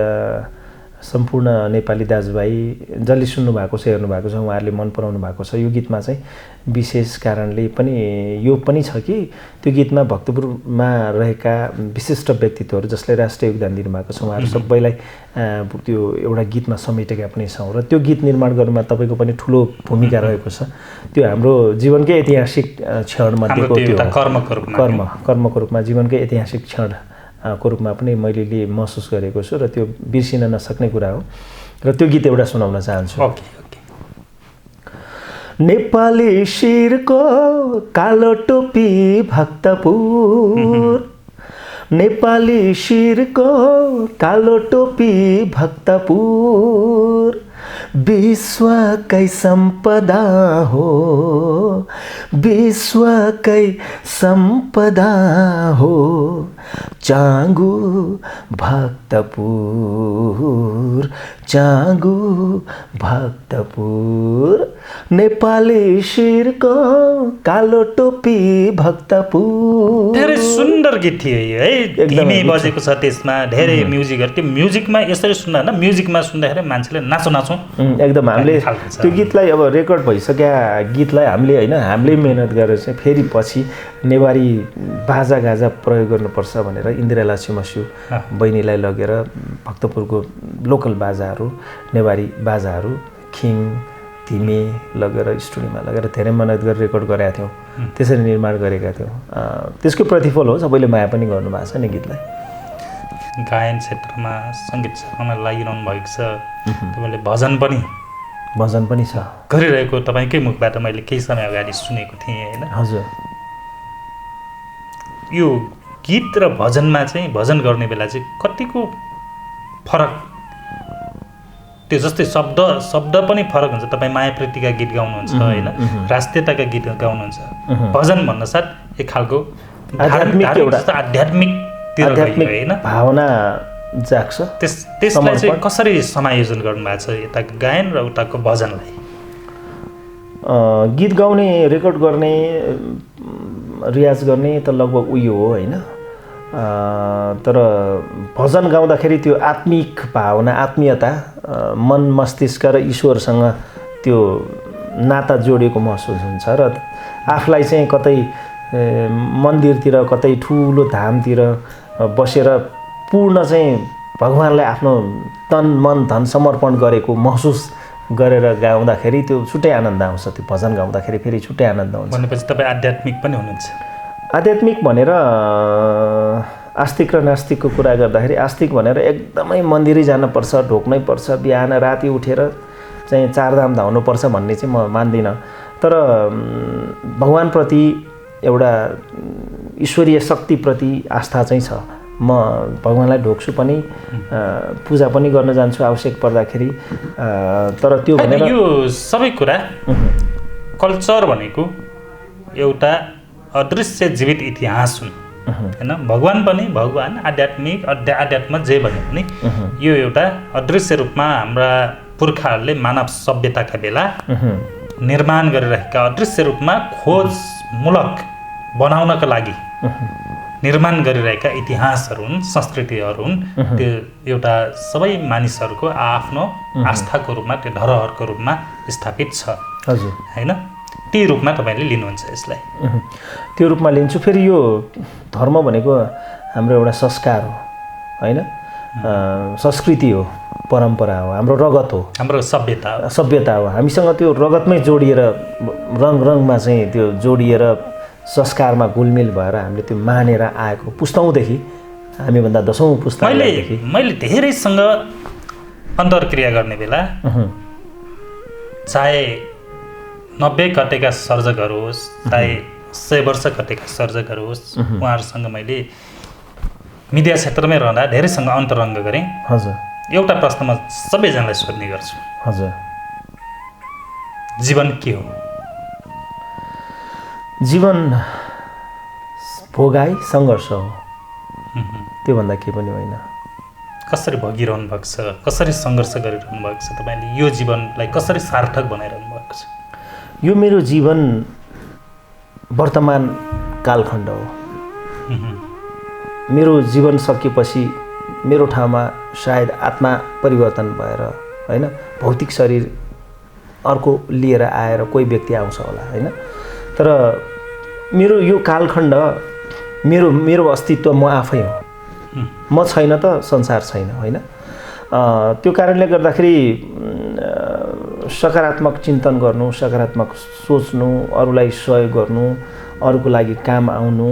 S1: सम्पूर्ण नेपाली दाजुभाइ जसले सुन्नुभएको छ हेर्नुभएको छ उहाँहरूले मन पराउनु भएको छ। यो गीतमा चाहिँ विशेष कारणले पनि यो पनि छ कि त्यो गीतमा भक्तपुरमा रहेका विशिष्ट व्यक्तित्वहरू जसले राष्ट्रिय योगदान दिनुभएको छ उहाँहरू सबैलाई त्यो एउटा गीतमा समेटेका पनि छौँ र त्यो गीत निर्माण गर्नुमा तपाईँको पनि ठुलो भूमिका रहेको छ। त्यो हाम्रो जीवनकै ऐतिहासिक क्षणमध्येको त्यो कर्मको रूपमा जीवनकै ऐतिहासिक क्षण को रूपमा पनि मैले महसुस गरेको छु र त्यो बिर्सिन नसक्ने कुरा हो र त्यो गीत एउटा सुनाउन चाहन्छु। नेपाली शिरको कालो टोपी भक्तपुर, नेपाली शिरको कालो टोपी भक्तपुर, विश्वकै सम्पदा हो, विश्वकै सम्पदा हो, चाँगु भक्तपुर, चाँगु भक्तपुर, नेपाली शिरको कालो टोपी भक्तपुर।
S2: धेरै सुन्दर गीत थियो है, धीमे बजेको छ त्यसमा, धेरै म्युजिकहरू। त्यो म्युजिकमा यसरी सुन्दा होइन, म्युजिकमा सुन्दाखेरि मान्छेले नाचौँ नाचौँ
S1: एकदम। हामीले त्यो गीतलाई अब रेकर्ड भइसक्या गीतलाई हामीले मेहनत गरेर चाहिँ फेरि पछि नेवारी बाजा गाजा प्रयोग गर्नुपर्छ भनेर इन्दिरालासी मस्यु बहिनीलाई लगेर भक्तपुरको लोकल बाजाहरू नेवारी बाजाहरू खिङ धिमे लगेर स्टुडियोमा लगेर धेरै मेहनत गरेर रेकर्ड गरेका थियौँ। त्यसरी निर्माण गरेका थियौँ। त्यसको प्रतिफल हो सबैले माया पनि गर्नुभएको छ नि गीतलाई।
S2: गायन क्षेत्रमा सङ्गीत क्षेत्रमा लागिरहनु भएको छ। तपाईँले भजन पनि छ गरिरहेको तपाईँकै मुखबाट मैले केही समय अगाडि सुनेको थिएँ होइन।
S1: हजुर।
S2: यो गीत र भजनमा चाहिँ भजन गर्ने बेला चाहिँ कतिको फरक, त्यो जस्तै शब्द पनि फरक हुन्छ। तपाईँ मायाप्रीतिका गीत गाउनुहुन्छ होइन, राष्ट्रियताका गीत गाउनुहुन्छ। भजन भन्नसाथ एक खालको आध्यात्मिक होइन
S1: भावना जाग्छ।
S2: त्यसलाई चाहिँ कसरी समायोजन गर्नुभएको छ यता गायन र उताको भजनलाई?
S1: गीत गाउने रेकर्ड गर्ने रियाज गर्ने त लगभग उयो हो होइन, तर भजन गाउँदाखेरि त्यो आत्मिक भावना आत्मीयता मन मस्तिष्क र ईश्वरसँग त्यो नाता जोडिएको महसुस हुन्छ र आफूलाई चाहिँ कतै मन्दिरतिर कतै ठुलो धामतिर बसेर पूर्ण चाहिँ भगवानलाई आफ्नो तन मन धन समर्पण गरेको महसुस गरेर गाउँदाखेरि त्यो छुट्टै आनन्द आउँछ। त्यो भजन गाउँदाखेरि फेरि छुट्टै आनन्द हुन्छ।
S2: भनेपछि तपाईँ आध्यात्मिक पनि हुनुहुन्छ?
S1: आध्यात्मिक भनेर आस्तिक र नास्तिकको कुरा गर्दाखेरि आस्तिक भनेर एकदमै मन्दिरै जानुपर्छ, ढोक्नै पर्छ, बिहान राति उठेर चाहिँ चारधाम धाउनुपर्छ भन्ने चाहिँ म मान्दिनँ। तर भगवानप्रति एउटा ईश्वरीय शक्तिप्रति आस्था चाहिँ छ। म भगवानलाई ढोक्छु पनि, पूजा पनि गर्न जान्छु आवश्यक पर्दाखेरि। तर त्यो भनेर
S2: यो सबै कुरा कल्चर भनेको एउटा अदृश्य जीवित इतिहास हुन् होइन। भगवान पनि भगवान, आध्यात्मिक अध्यात्म जे भने पनि यो एउटा अदृश्य रूपमा हाम्रा पुर्खाहरूले मानव सभ्यताका बेला निर्माण गरिरहेका अदृश्य रूपमा खोजमूलक बनाउनका लागि निर्माण गरिरहेका इतिहासहरू हुन्, संस्कृतिहरू हुन्। त्यो एउटा सबै मानिसहरूको आफ्नो आस्थाको रूपमा, त्यो धरोहरको रूपमा स्थापित छ।
S1: हजुर
S2: होइन, ती रूपमा तपाईँले लिनुहुन्छ यसलाई?
S1: त्यो रूपमा लिन्छु। फेरि यो धर्म भनेको हाम्रो एउटा संस्कार हो होइन, संस्कृति हो, परम्परा हो, हाम्रो रगत हो,
S2: हाम्रो सभ्यता हो। हामीसँग त्यो रगतमै जोडिएर रङमा चाहिँ त्यो जोडिएर संस्कारमा घुलमिल भएर हामीले त्यो मानेर आएको पुस्तौँदेखि, हामीभन्दा 10औँ पुस्तादेखि। मैले धेरैसँग अन्तर्क्रिया गर्ने बेला चाहे 90 कटेका सर्जकहरू होस्, चाहे 100 वर्ष कटेका सर्जकहरू होस्, उहाँहरूसँग मैले मिडिया क्षेत्रमै रहँदा धेरैसँग अन्तरङ्ग गरेँ।
S1: हजुर।
S2: एउटा प्रश्न म सबैजनालाई सोध्ने गर्छु।
S1: हजुर।
S2: जीवन के हो?
S1: जीवन भोगाई सङ्घर्ष हो, त्योभन्दा केही पनि होइन।
S2: कसरी भोगिरहनु भएको छ, कसरी सङ्घर्ष गरिरहनु भएको छ, तपाईँले यो जीवनलाई कसरी सार्थक बनाइरहनु भएको छ?
S1: यो मेरो जीवन वर्तमान कालखण्ड हो। मेरो जीवन सकिएपछि मेरो ठाउँमा सायद आत्मा परिवर्तन भएर होइन भौतिक शरीर अर्को लिएर आएर कोही व्यक्ति आउँछ होला होइन। तर मेरो यो कालखण्ड मेरो अस्तित्व म आफै हो, म छैन त संसार छैन होइन। त्यो कारणले गर्दाखेरि सकारात्मक चिन्तन गर्नु, सकारात्मक सोच्नु, अरूलाई सहयोग गर्नु, अरूको लागि काम आउनु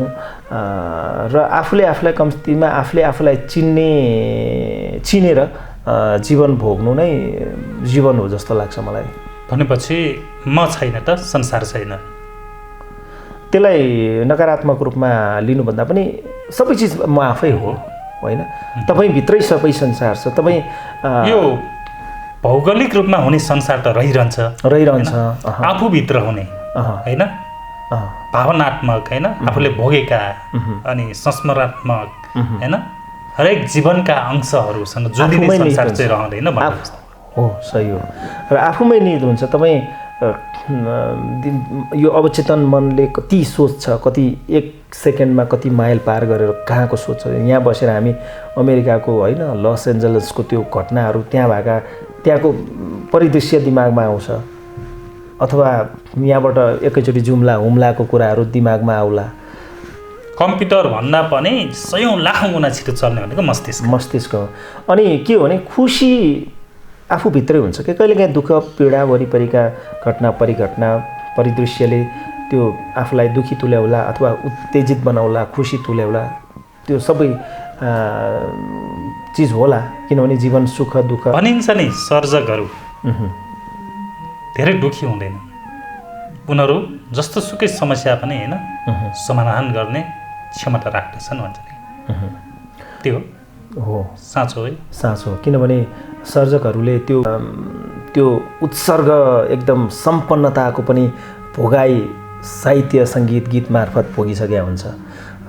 S1: र आफूलाई कम्तीमा आफूलाई चिनेर जीवन भोग्नु नै जीवन हो जस्तो लाग्छ मलाई।
S2: भनेपछि म छैन त संसार छैन,
S1: त्यसलाई नकारात्मक रूपमा लिनुभन्दा पनि सबै चिज म आफै हो होइन। तपाईँभित्रै सबै संसार छ। तपाईँ
S2: यो भौगोलिक रूपमा हुने संसार त रहिरहन्छ, आफूभित्र हुने होइन, भावनात्मक होइन, आफूले भोगेका अनि संस्मरात्मक होइन हरेक जीवनका अंशहरूसँग जोडिने संसार चाहिँ रहँदैन
S1: हो। सही हो। र आफूमै निहित हुन्छ। तपाईँ यो अवचेतन मनले कति सोच्छ, कति एक सेकेन्डमा कति माइल पार गरेर कहाँको सोच्छ। यहाँ बसेर हामी अमेरिकाको होइन लस एन्जलसको त्यो घटनाहरू त्यहाँको परिदृश्य दिमागमा आउँछ, अथवा यहाँबाट एकैचोटि हुम्लाको कुराहरू दिमागमा आउला।
S2: कम्प्युटर भन्दा पनि सयौँ लाखौँ गुणा छिटो चल्ने भनेको मस्तिष्क
S1: हो। अनि के हो भने खुसी आफूभित्रै हुन्छ कि कहिलेकाहीँ दुःख पीडा वरिपरिका घटना परिदृश्यले त्यो आफूलाई दुःखी तुल्याउला अथवा उत्तेजित बनाउला, खुसी तुल्याउला, त्यो सबै चिज होला। किनभने जीवन सुख दुःख
S2: भनिन्छ नि सर्जकहरू धेरै दुःखी हुँदैन, उनीहरू जस्तो सुकै समस्या पनि होइन समाधान गर्ने क्षमता राख्दछन् भन्छ नि। त्यो
S1: हो
S2: साँचो है,
S1: साँचो। किनभने सर्जकहरूले त्यो उत्सर्ग एकदम सम्पन्नताको पनि भोगाई साहित्य सङ्गीत गीत मार्फत भोगिसकेका हुन्छ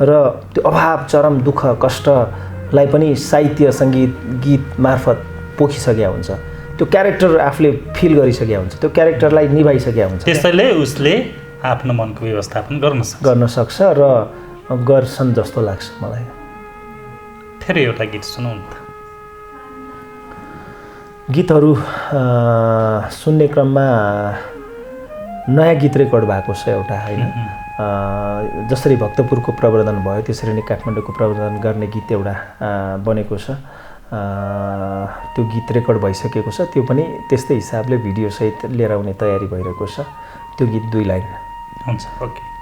S1: र त्यो अभाव चरम दुःख कष्टलाई पनि साहित्य सङ्गीत गीत मार्फत पोखिसकेका हुन्छ। त्यो क्यारेक्टर आफूले फिल गरिसकेका हुन्छ, त्यो क्यारेक्टरलाई निभाइसकेका हुन्छ।
S2: त्यसैले उसले आफ्नो मनको व्यवस्थापन गर्न
S1: सक्छ र गर्छन् जस्तो लाग्छ मलाई।
S2: फेरि एउटा गीत सुनौ न।
S1: गीतहरू सुन्ने क्रममा नयाँ गीत रेकर्ड भएको छ एउटा होइन। जसरी भक्तपुरको प्रवर्धन भयो त्यसरी नै काठमाडौँको प्रवर्धन गर्ने गीत एउटा बनेको छ। त्यो गीत रेकर्ड भइसकेको छ। त्यो पनि त्यस्तै हिसाबले भिडियोसहित लिएर आउने तयारी भइरहेको छ। त्यो गीत 2 लाइन
S2: हुन्छ। ओके।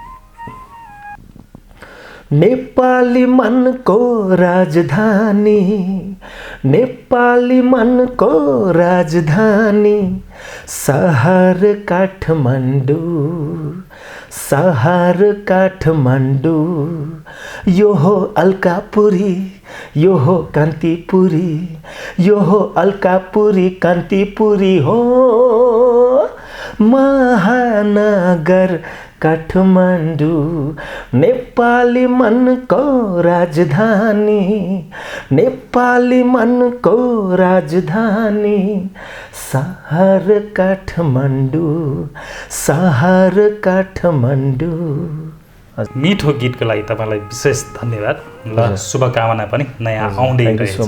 S1: नेपाली मनको राजधानी, नेपाली मनको राजधानी, सहर काठमाडौँ, सहर काठमाडौँ, यो हो अलकापुरी, यो हो कान्तिपुरी, यो हो अलकापुरी कान्तिपुरी हो महानगर काठमाडौँ। नेपाली मनको राजधानी, नेपाली मनको राजधानी, सहर काठमाडौँ, सहर काठमाडौँ।
S2: मिठो गीतको लागि तपाईँलाई विशेष धन्यवाद। ल शुभकामना पनि नयाँ आउँदै रहेछ।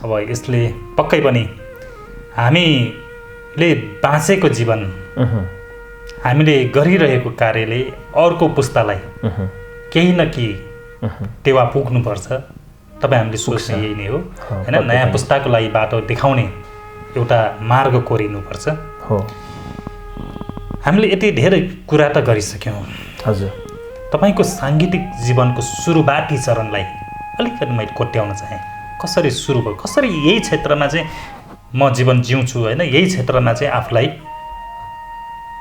S2: अब यसले पक्कै पनि हामीले बाँचेको जीवन, हामीले गरिरहेको कार्यले अर्को पुस्तालाई केही न केही टेवा पुग्नुपर्छ। तपाईँ हामीले सोच्ने यही नै हो होइन। नयाँ पुस्ताको लागि बाटो देखाउने एउटा मार्ग कोरिनुपर्छ।
S1: हो,
S2: हामीले यति धेरै कुरा त गरिसक्यौँ।
S1: हजुर,
S2: तपाईँको साङ्गीतिक जीवनको सुरुवाती चरणलाई अलिकति मैले कोट्याउन चाहेँ। कसरी सुरु भयो, कसरी यही क्षेत्रमा चाहिँ म जीवन जिउँछु होइन, यही क्षेत्रमा चाहिँ आफूलाई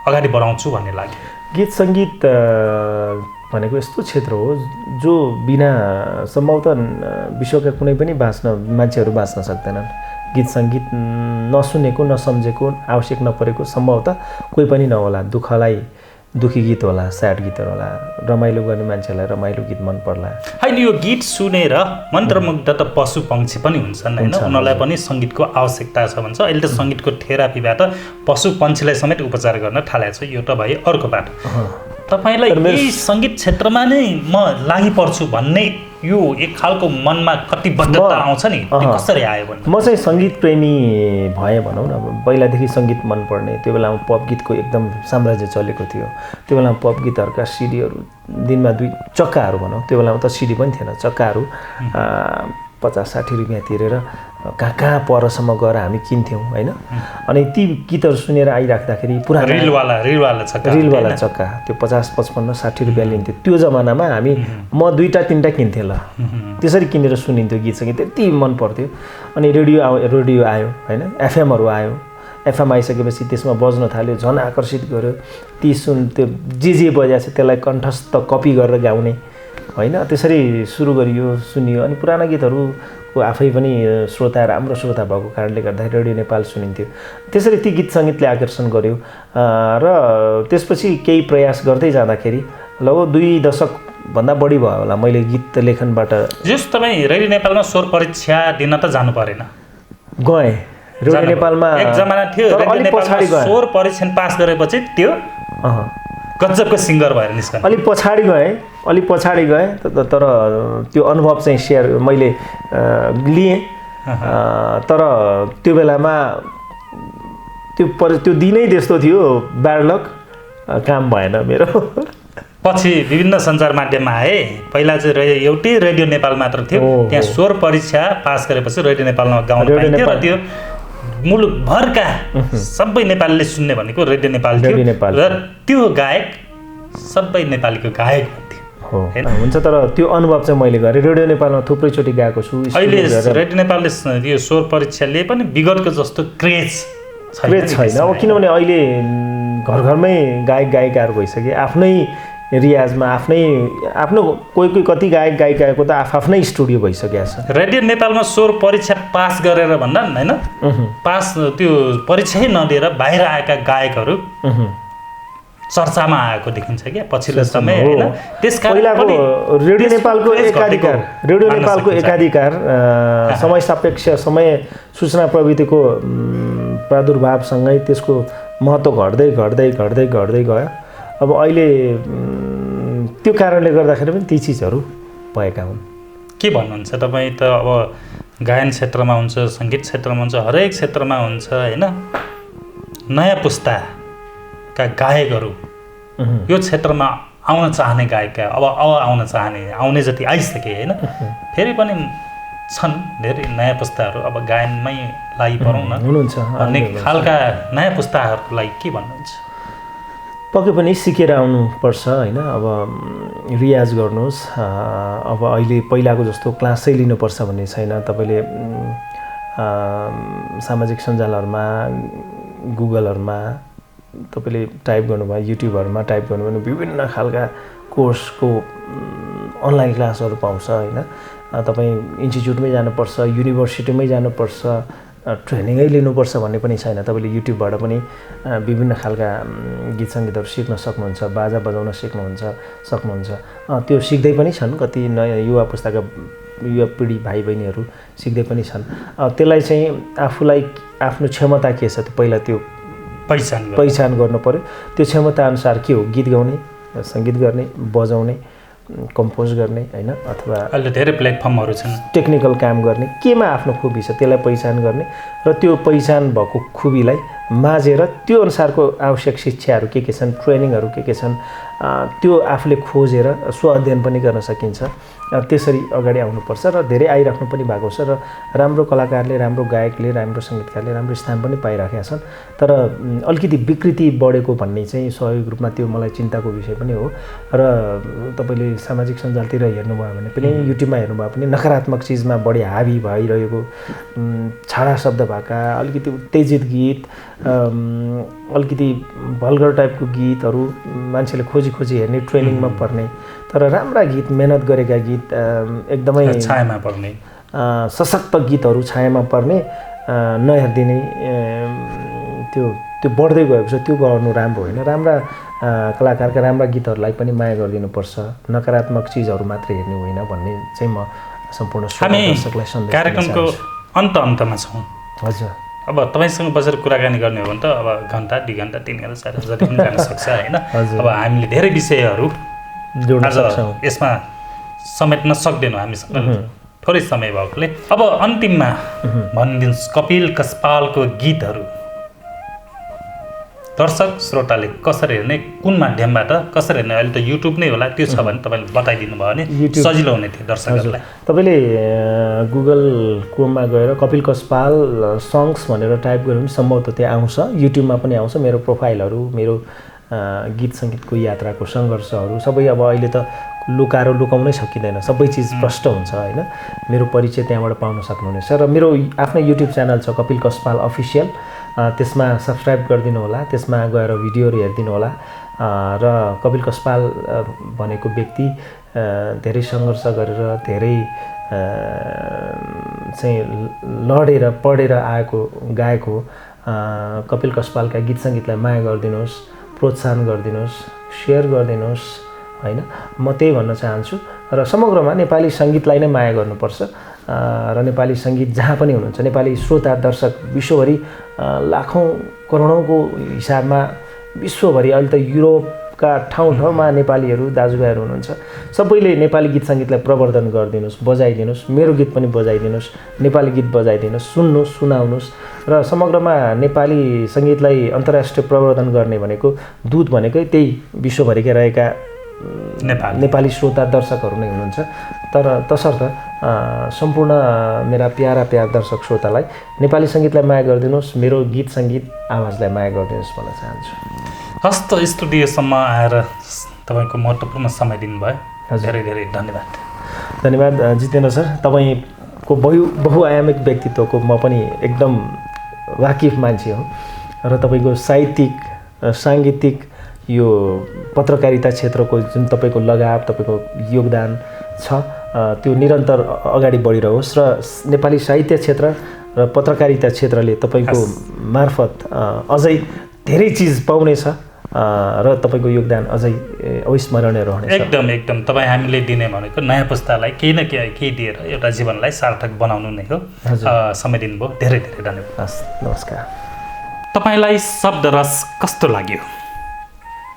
S2: अगाडि बढाउँछु भन्ने लाग्यो।
S1: गीत सङ्गीत भनेको यस्तो क्षेत्र हो जो बिना सम्भवतः विश्वका कुनै पनि मान्छेहरू बाँच्न सक्दैनन्। गीत सङ्गीत नसुनेको, नसम्झेको, आवश्यक नपरेको सम्भवतः कोही पनि नहोला। दुःखी गीत होला, स्याड गीतहरू होला, रमाइलो गर्ने मान्छेलाई रमाइलो गीत मन पर्ला।
S2: होइन, यो गीत सुनेर मन्त्रमुग्ध त पशु पक्षी पनि हुन्छन् होइन, उनीहरूलाई पनि सङ्गीतको आवश्यकता छ भन्छ। अहिले त सङ्गीतको थेरापीबाट पशु पक्षीलाई समेत उपचार गर्न थालेको छ। यो त भयो अर्को बाटो। तपाईलाई यही सङ्गीत क्षेत्रमा नै म लागि पर्छु भन्ने यो एक खालको मनमा कटिबद्धता आउँछ नि, त्यो कसरी आयो भन्नु?
S1: म चाहिँ सङ्गीत प्रेमी भएँ भनौँ न। पहिलादेखि सङ्गीत मनपर्ने, त्यो बेलामा पप गीतको एकदम साम्राज्य चलेको थियो। त्यो बेलामा पप गीतहरूका सिडीहरू दिनमा 2 चक्काहरू भनौँ, त्यो बेलामा त सिडी पनि थिएन, चक्काहरू 50-60 रुपियाँ तिरेर कहाँ परसम्म गएर हामी किन्थ्यौँ होइन। अनि ती गीतहरू सुनेर आइराख्दाखेरि पुरा
S2: रिलवाला
S1: चक्का त्यो 50-55-60 रुपियाँ लिन्थ्यो त्यो जमानामा। हामी म 2-3टा किन्थेँ ल, त्यसरी किनेर सुनिन्थ्यो गीत सङ्गीत, त्यति मन पर्थ्यो। अनि रेडियो आयो होइन, एफएमहरू आयो। एफएम आइसकेपछि त्यसमा बज्न थाल्यो, झन् आकर्षित गर्यो। त्यो जे बजाएको छ त्यसलाई कण्ठस्थ कपी गरेर गाउने होइन, त्यसरी सुरु गरियो, सुनियो। अनि पुराना गीतहरूको आफै पनि राम्रो श्रोता भएको कारणले गर्दाखेरि रेडियो नेपाल सुनिन्थ्यो। त्यसरी ती गीत सङ्गीतले आकर्षण गर्यो र त्यसपछि केही प्रयास गर्दै जाँदाखेरि लगभग 2 दशकभन्दा बढी भयो होला मैले गीत लेखनबाट।
S2: जस तपाईँ रेडियो नेपालमा स्वर परीक्षा दिन त जानु परेन?
S1: गएँ रेडियो नेपालमा,
S2: एक जमाना थियो रेडियो नेपालमा स्वर परीक्षण पास गरेपछि त्यो गजबको सिङ्गर भएर निस्कन।
S1: अलिक पछाडि गएँ तर त्यो अनुभव चाहिँ सेयर मैले लिएँ। तर त्यो बेलामा त्यो दिनै त्यस्तो थियो, ब्याड लक, काम भएन मेरो।
S2: पछि विभिन्न सञ्चार माध्यममा आए। पहिला चाहिँ एउटै रेडियो नेपाल मात्र थियो, त्यहाँ स्वर परीक्षा पास गरेपछि रेडियो नेपालमा गाउन पाइन्थ्यो र त्यो मुलुकभरका सबै नेपालीले सुन्ने भनेको रेडियो नेपाल थियो र त्यो गायक सबै नेपालीको गायक भन्थ्यो।
S1: हुन्छ, तर त्यो अनुभव चाहिँ मैले गरेँ। रेडियो नेपालमा थुप्रैचोटि गएको छु।
S2: अहिले रेडियो नेपालले यो स्वर परीक्षाले पनि विगतको जस्तो क्रेज
S1: छैन अब, किनभने अहिले घर घरमै गायक गायिकाहरू भइसके, आफ्नै रियाजमा आफ्नो कोही कति गायक गायिकाको त आफ्नै स्टुडियो भइसकेको छ।
S2: रेडियो नेपालमा स्वर परीक्षा पास गरेर भन्दा होइन, पास त्यो परीक्षै नदिएर बाहिर आएका गायकहरू चर्चामा आएको देखिन्छ क्या पछिल्लो समय होइन।
S1: पहिलाको रेडियो नेपालको एकाधिकार समय सापेक्ष समय सूचना प्रविधिको प्रादुर्भावसँगै त्यसको महत्त्व घट्दै गयो। अब अहिले त्यो कारणले गर्दाखेरि पनि ती चिजहरू भएका हुन्।
S2: के भन्नुहुन्छ तपाईँ? त अब गायन क्षेत्रमा हुन्छ, सङ्गीत क्षेत्रमा हुन्छ, हरेक क्षेत्रमा हुन्छ होइन। नयाँ पुस्ताका गायकहरू यो क्षेत्रमा आउन चाहने गायकका अब आउन चाहने, आउने जति आइसके होइन, फेरि पनि छन् धेरै नयाँ पुस्ताहरू। अब गायनमै लागि परौँ न
S1: हुनुहुन्छ
S2: भन्ने खालका नयाँ पुस्ताहरूको लागि के भन्नुहुन्छ?
S1: पक्कै पनि सिकेर आउनुपर्छ होइन। अब रियाज गर्नुहोस्। अब अहिले पहिलाको जस्तो क्लासै लिनुपर्छ भन्ने छैन। तपाईँले सामाजिक सञ्जालहरूमा, गुगलहरूमा तपाईँले टाइप गर्नुभयो, युट्युबहरूमा टाइप गर्नुभयो भने विभिन्न खालका कोर्सको अनलाइन क्लासहरू पाउँछ होइन। तपाईँ इन्स्टिच्युटमै जानुपर्छ, युनिभर्सिटीमै जानुपर्छ, ट्रेनिङै लिनुपर्छ भन्ने पनि छैन। तपाईँले युट्युबबाट पनि विभिन्न खालका गीत सङ्गीतहरू सिक्न सक्नुहुन्छ, बाजा बजाउन सक्नुहुन्छ। त्यो सिक्दै पनि छन्, कति नयाँ युवा पुस्ताका युवा पिँढी भाइ बहिनीहरू सिक्दै पनि छन्। त्यसलाई चाहिँ आफूलाई आफ्नो क्षमता के छ त्यो पहिला त्यो पहिचान गर्नु पर्यो। त्यो क्षमताअनुसार के हो, गीत गाउने, सङ्गीत गर्ने, बजाउने, कम्पोज गर्ने होइन, अथवा
S2: अहिले धेरै प्लेटफर्महरू छन्,
S1: टेक्निकल काम गर्ने, केमा आफ्नो खुबी छ त्यसलाई पहिचान गर्ने र त्यो पहिचान भएको खुबीलाई माझेर त्यो अनुसारको आवश्यक शिक्षाहरू के छन्, ट्रेनिङहरू के छन्, त्यो आफूले खोजेर स्वअध्ययन पनि गर्न सकिन्छ। त्यसरी अगाडि आउनुपर्छ र धेरै आइराख्नु पनि भएको छ र राम्रो कलाकारले, राम्रो गायकले, राम्रो सङ्गीतकारले राम्रो स्थान पनि पाइराखेका छन्। तर अलिकति विकृति बढेको भन्ने चाहिँ स्वाभाविक रूपमा त्यो मलाई चिन्ताको विषय पनि हो। र तपाईँले सामाजिक सञ्जालतिर हेर्नुभयो भने पनि, युट्युबमा हेर्नुभयो पनि नकारात्मक चिजमा बढी हावी भइरहेको, छाडा शब्द भएका, अलिकति उत्तेजित गीत, अलिकति भल्गर टाइपको गीतहरू मान्छेले खोजी हेर्ने, ट्रेनिङमा पर्ने, तर राम्रा गीत, मेहनत गरेका गीत, एकदमै
S2: छायामा पर्ने,
S1: सशक्त गीतहरू छायामा पर्ने नहेरिदिने, त्यो बढ्दै गएको छ। त्यो गर्नु राम्रो होइन। राम्रा कलाकारका राम्रा गीतहरूलाई पनि माया गरिदिनुपर्छ, नकारात्मक चिजहरू मात्र हेर्ने होइन भन्ने चाहिँ म सम्पूर्ण दर्शकलाई सन्देश दिन चाहन्छु।
S2: कार्यक्रमको अन्तमा छौँ।
S1: हजुर,
S2: अब तपाईँसँग बसेर कुराकानी गर्ने हो भने त अब घन्टा 2 घन्टा 3 घन्टा 4 जति पनि जान सक्छ होइन। अब हामीले धेरै विषयहरू
S1: जोड्न
S2: आज
S1: सक्छौँ।
S2: यसमा समेट्न सक्दैनौँ हामीसँग थोरै समय भएकोले। अब अन्तिममा भनिदिनुहोस् कपिल कस्पालको गीतहरू दर्शक श्रोताले कसरी हेर्ने, कुन माध्यमबाट कसरी हेर्ने? अहिले त युट्युब नै होला, त्यो छ भने तपाईँले बताइदिनु भयो भने सजिलो हुने थियो दर्शकहरूलाई।
S1: तपाईँले गुगल क्रोममा गएर कपिल कस्पाल सङ्ग्स भनेर टाइप गरे पनि सम्भवतः त्यहाँ आउँछ, युट्युबमा पनि आउँछ। मेरो प्रोफाइलहरू, मेरो गीत सङ्गीतको यात्राको सङ्घर्षहरू सबै अब अहिले त लुकाउनै सकिँदैन, सबै चिज प्रष्ट हुन्छ होइन। मेरो परिचय त्यहाँबाट पाउन सक्नुहुनेछ। र मेरो आफ्नै युट्युब च्यानल छ कपिल कस्पाल अफिसियल, त्यसमा सब्सक्राइब गरिदिनु होला, त्यसमा गएर भिडियोहरू हेरिदिनु होला। र कपिल कस्पाल भनेको व्यक्ति धेरै सङ्घर्ष गरेर धेरै चाहिँ लडेर पढेर आएको गायक हो। कपिल कस्पालका गीत सङ्गीतलाई माया गरिदिनुहोस्, प्रोत्साहन गरिदिनुहोस्, सेयर गरिदिनुहोस् होइन। म त्यही भन्न चाहन्छु। र समग्रमा नेपाली सङ्गीतलाई नै माया गर्नुपर्छ। र नेपाली सङ्गीत जहाँ पनि हुनुहुन्छ, नेपाली श्रोता दर्शक विश्वभरि लाखौँ करोडौँको हिसाबमा विश्वभरि अहिले त युरोपका ठाउँमा नेपालीहरू दाजुभाइहरू हुनुहुन्छ। सबैले नेपाली गीत सङ्गीतलाई प्रवर्धन गरिदिनुहोस्, बजाइदिनुहोस्, मेरो गीत पनि बजाइदिनुहोस्, नेपाली गीत बजाइदिनुहोस्, सुन्नुहोस्, सुनाउनुहोस्। र समग्रमा नेपाली सङ्गीतलाई अन्तर्राष्ट्रिय प्रवर्धन गर्ने भनेको दूत भनेकै त्यही विश्वभरिका रहेका नेपाली श्रोता दर्शकहरू नै हुनुहुन्छ। तर तसर्थ सम्पूर्ण मेरा प्यारा दर्शक श्रोतालाई नेपाली सङ्गीतलाई माया गरिदिनुहोस्, मेरो गीत सङ्गीत आवाजलाई माया गरिदिनुहोस् भन्न चाहन्छु।
S2: हस्त स्टुडियोसम्म आएर तपाईँको महत्त्वपूर्ण समय दिनुभयो, धेरै धेरै धन्यवाद।
S1: धन्यवाद जितेन्द्र सर। तपाईँको बहुआयामिक व्यक्तित्वको म पनि एकदम वाकिफ मान्छे हो। र तपाईँको साहित्यिक साङ्गीतिक यो पत्रकारिता क्षेत्रको जुन तपाईँको लगाव, तपाईँको योगदान छ, त्यो निरन्तर अगाडि बढिरहोस्। र नेपाली साहित्य क्षेत्र र पत्रकारिता क्षेत्रले तपाईँको मार्फत अझै धेरै चिज पाउनेछ र तपाईँको योगदान अझै अविस्मरणीय रहनेछ।
S2: एकदम तपाईँ हामीले दिने भनेको नयाँ पुस्तालाई केही न केही दिएर एउटा जीवनलाई सार्थक बनाउनु नै हो। समय दिनुभयो, धेरै धेरै धन्यवाद।
S1: हस्, नमस्कार।
S2: तपाईँलाई शब्दरस कस्तो लाग्यो?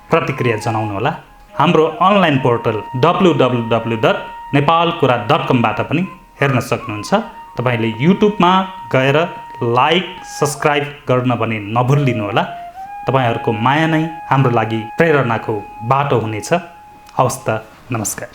S2: प्रतिक्रिया जनाउनुहोला। हाम्रो अनलाइन पोर्टल www.nepalkura.com बाट पनि हेर्न सक्नुहुन्छ। तपाईँले युट्युबमा गएर लाइक सब्सक्राइब गर्न पनि नभुलिनुहोला। तपाईँहरूको माया नै हाम्रो लागि प्रेरणाको बाटो हुनेछ। हवस् त, नमस्कार।